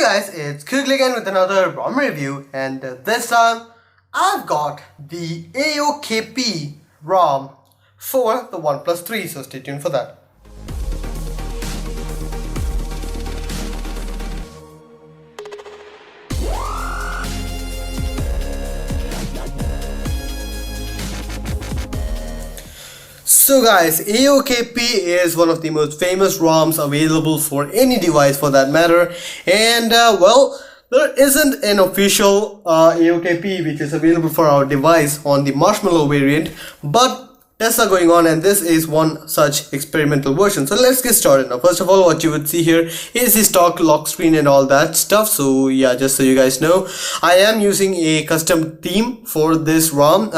Hey guys, it's Kanged again with another ROM review, and this time I've got the AOKP ROM for the OnePlus 3, so stay tuned for that. So guys, AOKP is one of the most famous ROMs available for any device for that matter, and well, there isn't an official AOKP which is available for our device on the Marshmallow variant, but tests are going on and this is one such experimental version. So let's get started. Now first of all, what you would see here is the stock lock screen and all that stuff. So yeah, just so you guys know, I am using a custom theme for this ROM,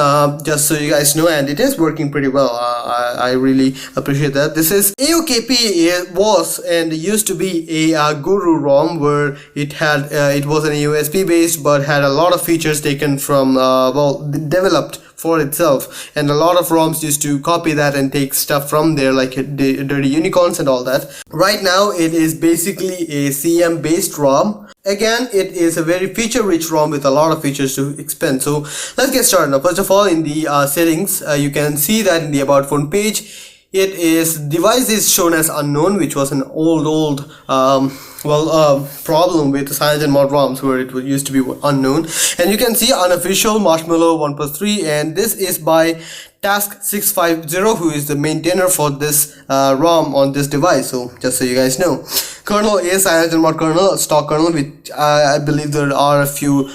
just so you guys know, and it is working pretty well. I really appreciate that. This is AOKP. It was and used to be a Guru ROM where it was an USB based but had a lot of features taken from well, developed for itself, and a lot of ROMs used to copy that and take stuff from there, like dirty unicorns and all that. Right now it is basically a CM based ROM. Again, it is a very feature rich ROM with a lot of features to expand. So let's get started. Now first of all, in the settings, you can see that in the about phone page, device is shown as unknown, which was an old problem with CyanogenMod ROMs where it used to be unknown. And you can see unofficial Marshmallow OnePlus 3, and this is by Task650, who is the maintainer for this ROM on this device. So just so you guys know, kernel is CyanogenMod kernel, stock kernel, which I believe there are a few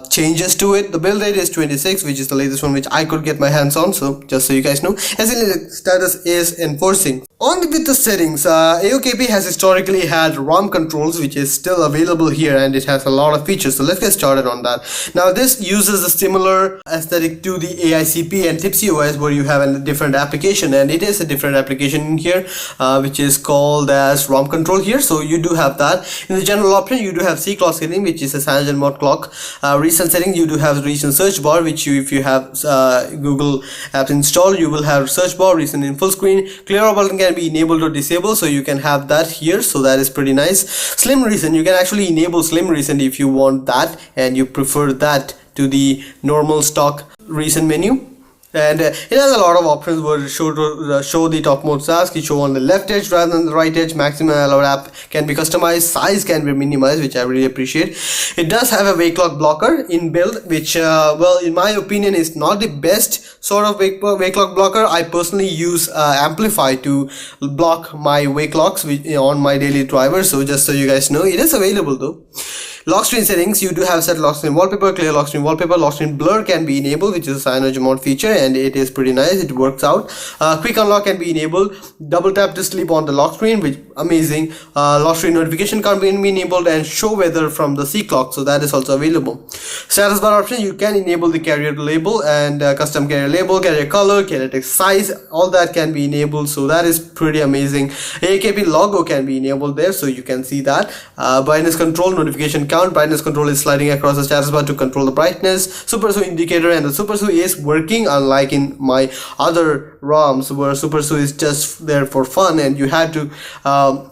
changes to it. The build rate is 26, which is the latest one which I could get my hands on. So just so you guys know, SLA status is enforcing. On with the settings, AOKP has historically had ROM controls, which is still available here, and it has a lot of features. So let's get started on that. Now this uses a similar aesthetic to the AICP and Tipsy OS, where you have a different application, and it is a different application in here, which is called as ROM control here. So you do have that. In the general option, you do have C clock setting, which is a CyanogenMod clock. Recent setting, you do have recent search bar, which if you have Google apps installed, you will have search bar, recent in full screen. Clear all button can be enabled or disabled, so you can have that here. So that is pretty nice. Slim recent, you can actually enable slim recent if you want that, and you prefer that to the normal stock recent menu. And it has a lot of options where show the topmost task, you show on the left edge rather than the right edge. Maximum allowed app can be customized, size can be minimized, which I really appreciate. It does have a wake clock blocker inbuilt, which well, in my opinion is not the best sort of wake clock blocker. I personally use Amplify to block my wake clocks on my daily driver. So just so you guys know, it is available though. Lock screen settings, you do have set lock screen wallpaper, clear lock screen wallpaper. Lock screen blur can be enabled, which is a CyanogenMod feature, and it is pretty nice. It works out. Quick unlock can be enabled. Double tap to sleep on the lock screen, which amazing. Lock screen notification can be enabled, and show weather from the C clock, so that is also available. Status bar option, you can enable the carrier label and custom carrier label, carrier color, carrier text size, all that can be enabled, so that is pretty amazing. AOKP logo can be enabled there, so you can see that. Brightness control, notification count. Brightness control is sliding across the status bar to control the brightness. SuperSU indicator, and the SuperSU is working, unlike in my other ROMs where SuperSU is just there for fun and you had to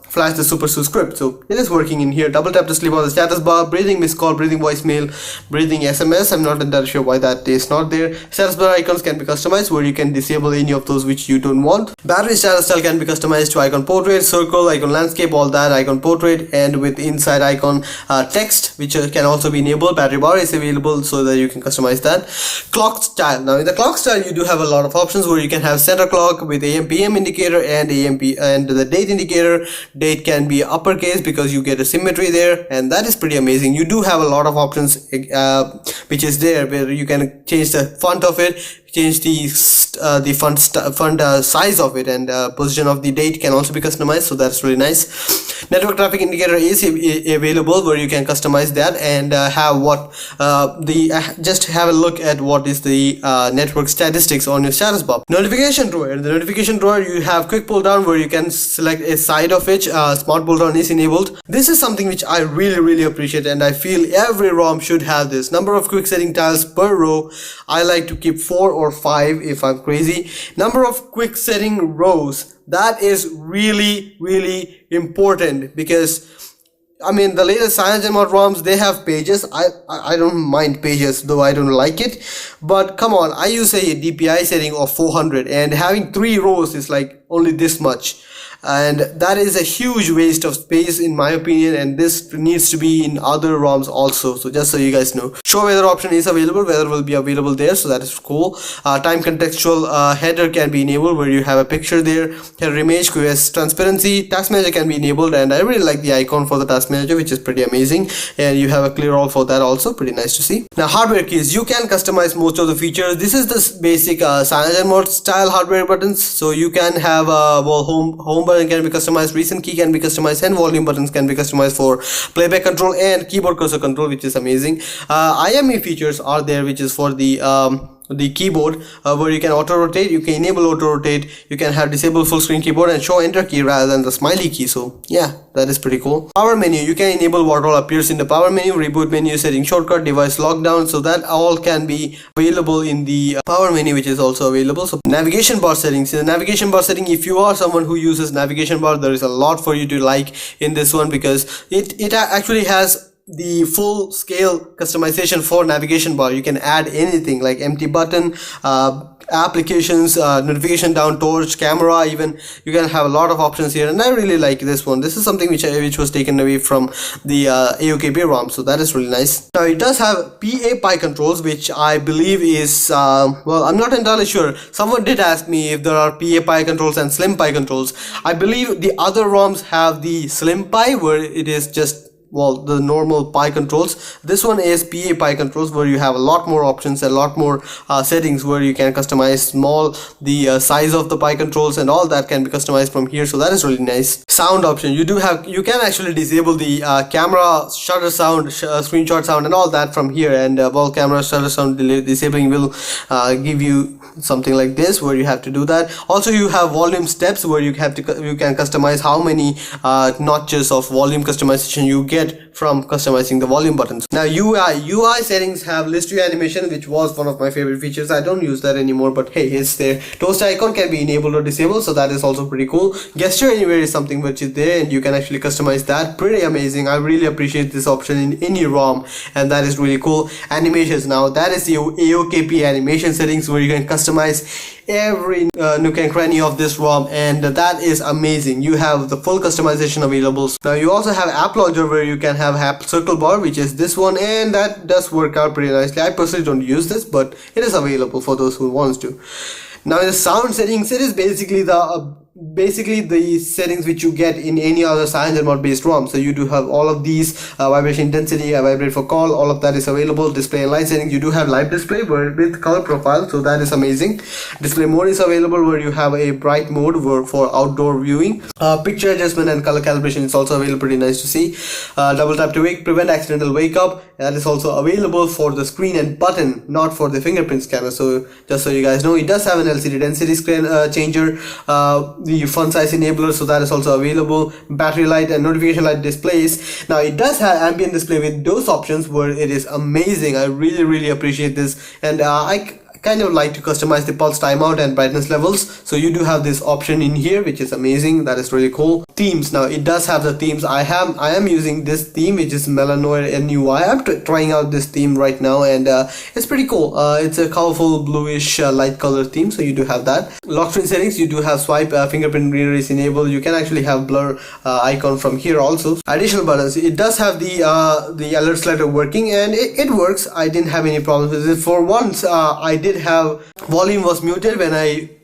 flash the SuperSU script. So it is working in here. Double tap to sleep on the status bar. Breathing missed call, breathing voicemail, breathing SMS. I'm not entirely sure why that is not there. Status bar icons can be customized, where you can disable any of those which you don't want. Battery status style can be customized to icon portrait, circle, icon landscape, all that, icon portrait, and with inside icon text, which can also be enabled. Battery bar is available so that you can customize that. Clock style. Now in the clock style, you do have a lot of options where you can have center clock with AM PM indicator and and the date indicator. Date can be uppercase because you get a symmetry there, and that is pretty amazing. You do have a lot of options which is there, where you can change the font of it, change the font size of it, and position of the date can also be customized, so that's really nice. Network traffic indicator is available, where you can customize that and have what just have a look at what is the network statistics on your status bar. Notification drawer. In the notification drawer, you have quick pull down, where you can select a side of which smart pull down is enabled. This is something which I really appreciate, and I feel every ROM should have this. Number of quick setting tiles per row, I like to keep 4 or 5 if I'm crazy. Number of quick setting rows, that is really important, because I mean, the latest CyanogenMod ROMs, they have pages. I don't mind pages, though I don't like it. But come on, I use a DPI setting of 400, and having 3 rows is like only this much. And that is a huge waste of space in my opinion, and this needs to be in other ROMs also. So just so you guys know, show weather option is available, weather will be available there, so that is cool. Time contextual header can be enabled where you have a picture there. Header image, QoS transparency, task manager can be enabled, and I really like the icon for the task manager, which is pretty amazing, and you have a clear all for that also, pretty nice to see. Now hardware keys, you can customize most of the features. This is the basic CyanogenMod style hardware buttons, so you can have home button can be customized, recent key can be customized, and volume buttons can be customized for playback control and keyboard cursor control, which is amazing. IME features are there, which is for the keyboard, where you can auto rotate, you can enable auto rotate, you can have disable full screen keyboard and show enter key rather than the smiley key. So yeah, that is pretty cool. Power menu, you can enable what all appears in the power menu, reboot menu, setting shortcut, device lockdown, so that all can be available in the power menu, which is also available. So navigation bar settings, in the navigation bar setting, if you are someone who uses navigation bar, there is a lot for you to like in this one, because it actually has the full scale customization for navigation bar. You can add anything like empty button, applications, notification down, torch, camera, even you can have a lot of options here, and I really like this one. This is something which was taken away from the AOKP ROM, so that is really nice. Now it does have PA controls, which I believe is well, I'm not entirely sure. Someone did ask me if there are PA controls and slim pi controls. I believe the other ROMs have the slim pi, where it is just, well, the normal pi controls. This one is PA controls, where you have a lot more options, a lot more settings, where you can customize the size of the pi controls, and all that can be customized from here, so that is really nice. Sound option, you can actually disable the camera shutter sound, screenshot sound, and all that from here, and well, camera shutter sound disabling will give you something like this, where you have to do that. Also, you have volume steps, where you can customize how many notches of volume customization you get from customizing the volume buttons. Now UI settings have list view animation, which was one of my favorite features. I don't use that anymore, but hey, it's there. Toast icon can be enabled or disabled, so that is also pretty cool. Gesture anywhere is something which is there, and you can actually customize that. Pretty amazing. I really appreciate this option in any ROM, and that is really cool. Animations, now that is the AOKP animation settings, where you can customize every nook and cranny of this ROM, and that is amazing. You have the full customization available. Now you also have app launcher, where you can have app circle bar, which is this one, and that does work out pretty nicely. I personally don't use this, but it is available for those who wants to. Now in the sound settings, it is basically the settings which you get in any other CyanogenMod based ROM. So you do have all of these, vibration intensity, vibrate for call, all of that is available. Display and light settings, you do have live display with color profile, so that is amazing. Display mode is available, where you have a bright mode for outdoor viewing. Picture adjustment and color calibration is also available, pretty nice to see. Double tap to wake, prevent accidental wake up, that is also available for the screen and button, not for the fingerprint scanner. So just so you guys know, it does have an LCD density screen changer, the font size enabler, so that is also available. Battery light and notification light displays. Now it does have ambient display with those options, where it is amazing. I really appreciate this, and I kind of like to customize the pulse timeout and brightness levels, so you do have this option in here, which is amazing. That is really cool. Themes, now it does have the themes. I am using this theme, which is Melanoid NUI. I'm trying out this theme right now, and it's pretty cool. It's a colorful bluish light color theme, so you do have that. Lock screen settings, you do have swipe, fingerprint reader is enabled. You can actually have blur icon from here also. Additional buttons, it does have the alert slider working, and it works. I didn't have any problems with it. For once, I did have volume was muted when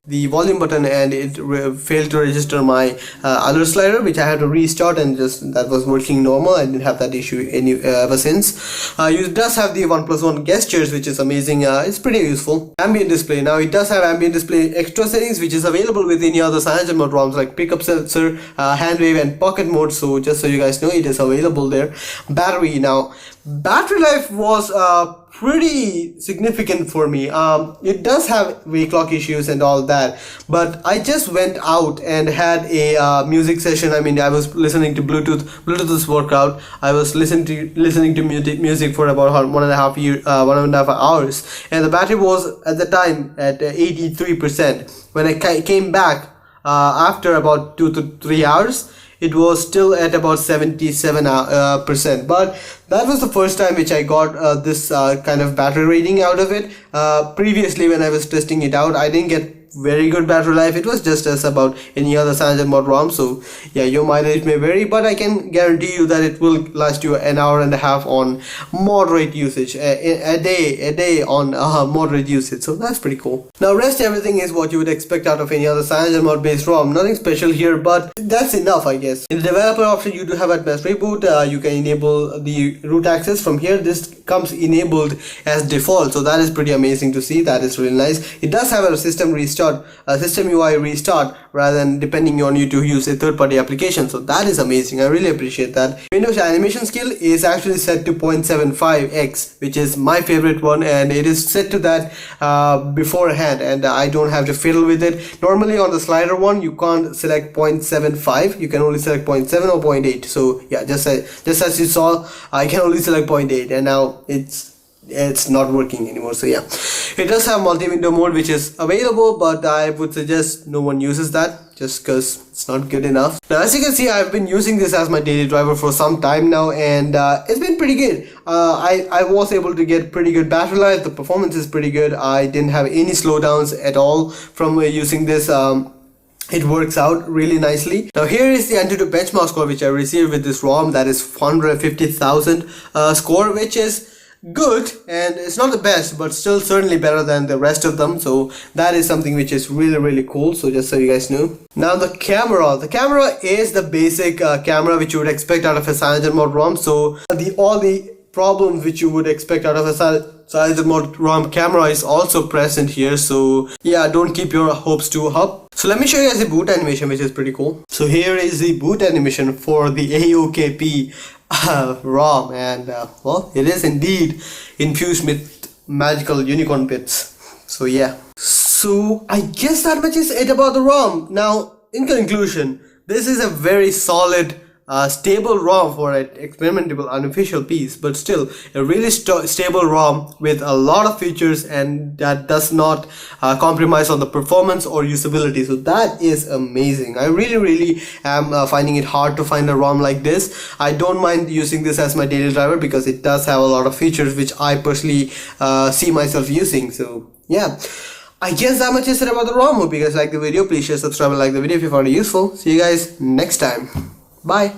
the volume button, and it failed to register my alert slider, which I had to restart, and just that was working normal. I didn't have that issue ever since. It does have the OnePlus One gestures, which is amazing. It's pretty useful. Ambient display, now it does have ambient display extra settings, which is available with any other CyanogenMod ROMs, like pickup sensor, hand wave, and pocket mode. So just so you guys know, it is available there. Battery, now battery life was pretty significant for me. It does have wake clock issues and all that, but I just went out and had a music session. I mean, I was listening to Bluetooth workout. I was listening to music for about 1.5 hours, and the battery was at the time at 83%. When I came back after about 2 to 3 hours, it was still at about 77%. But that was the first time which I got this kind of battery rating out of it. Previously, when I was testing it out, I didn't get very good battery life. It was just as about any other CyanogenMod ROM. So yeah, your mileage may vary, but I can guarantee you that it will last you an hour and a half on moderate usage, a day on moderate usage. So that's pretty cool. Now rest everything is what you would expect out of any other CyanogenMod based ROM. Nothing special here, but that's enough, I guess. In the developer option, you do have advanced reboot. You can enable the root access from here. This comes enabled as default, so that is pretty amazing to see. That is really nice. It does have a system restart, a system UI restart, rather than depending on you to use a third-party application. So that is amazing. I really appreciate that. Windows animation scale is actually set to 0.75x, which is my favorite one, and it is set to that beforehand, and I don't have to fiddle with it. Normally on the slider one, you can't select 0.75. You can only select 0.7 or 0.8. So yeah, just as you saw, I can only select 0.8, and now it's not working anymore. So yeah, it does have multi-window mode, which is available, but I would suggest no one uses that just because it's not good enough. Now as you can see, I've been using this as my daily driver for some time now, and it's been pretty good. I was able to get pretty good battery life. The performance is pretty good. I didn't have any slowdowns at all from using this. It works out really nicely. Now here is the Antutu benchmark score which I received with this ROM. That is 450,000 score, which is good, and it's not the best, but still certainly better than the rest of them. So that is something which is really cool. So just so you guys know. Now the camera is the basic camera which you would expect out of a CyanogenMod ROM. So all the problems which you would expect out of a CyanogenMod ROM camera is also present here. So yeah, don't keep your hopes too up. So let me show you guys the boot animation, which is pretty cool. So here is the boot animation for the AOKP ROM, and well, it is indeed infused with magical unicorn bits. So yeah, so I guess that much is it about the ROM. Now in conclusion, this is a very solid stable ROM for an experimentable unofficial piece, but still a really stable ROM with a lot of features, and that does not compromise on the performance or usability. So that is amazing. I really am finding it hard to find a ROM like this. I don't mind using this as my daily driver because it does have a lot of features which I personally see myself using. So yeah, I guess that much is it about the ROM. Hope you guys like the video. Please share, subscribe, and like the video if you found it useful. See you guys next time. Bye.